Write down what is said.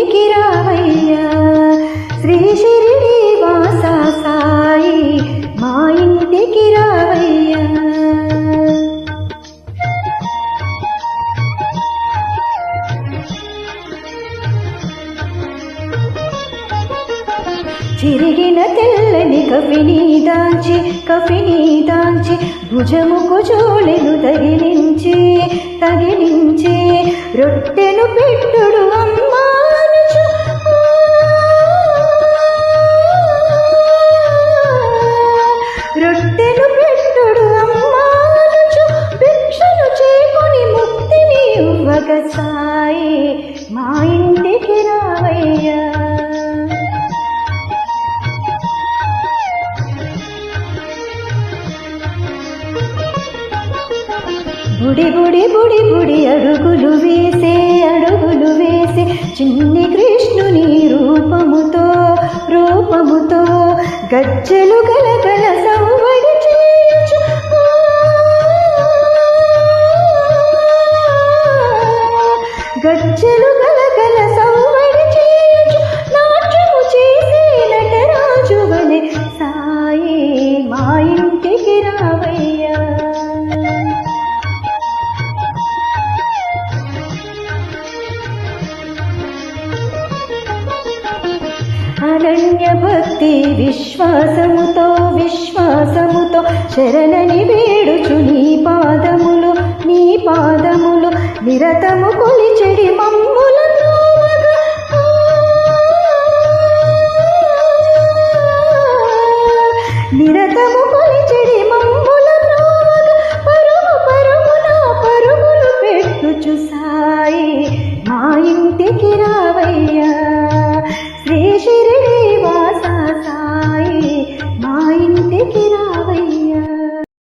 ఇంటికి రావయ్యా శ్రీ షిరిడి వాస సాయి మా ఇంటికి రావయ్యా. చిరిగిన తెల్లని కఫిని దాంచి భుజముకు జోలెను తగిలించి రొట్టెను పెట్టుడు అమ్మానుచు రొట్టెను పెట్టుడు అమ్మానుచు భిక్షను చేకొని ముక్తిని ఇవ్వగ సాయి మా ఇంటికి రావయ్యా. బుడి అడుగులు వేసే చిన్ని కృష్ణుని రూపముతో గజ్జెలు గలగల సవ్వడి చేయుచు గజ్జెలు గలగల సవ్వడి చేయుచు నాట్యము చేసే నటరాజు వలె సాయి మా ఇంటికి రావయ్యా. అనన్య భక్తి విశ్వాసముతో శరణని వేడుచు నీ పాదములు నిరతము కొలిచెడి మమ్ముల త్రోవగా నిరతము కొలిచెడి మమ్ముల త్రోవగా పరుగులు పెట్టుచు సాయి మా ఇంటికి రావయ్యా శ్రీ షిరిడి వాస సాయి మా ఇంటికి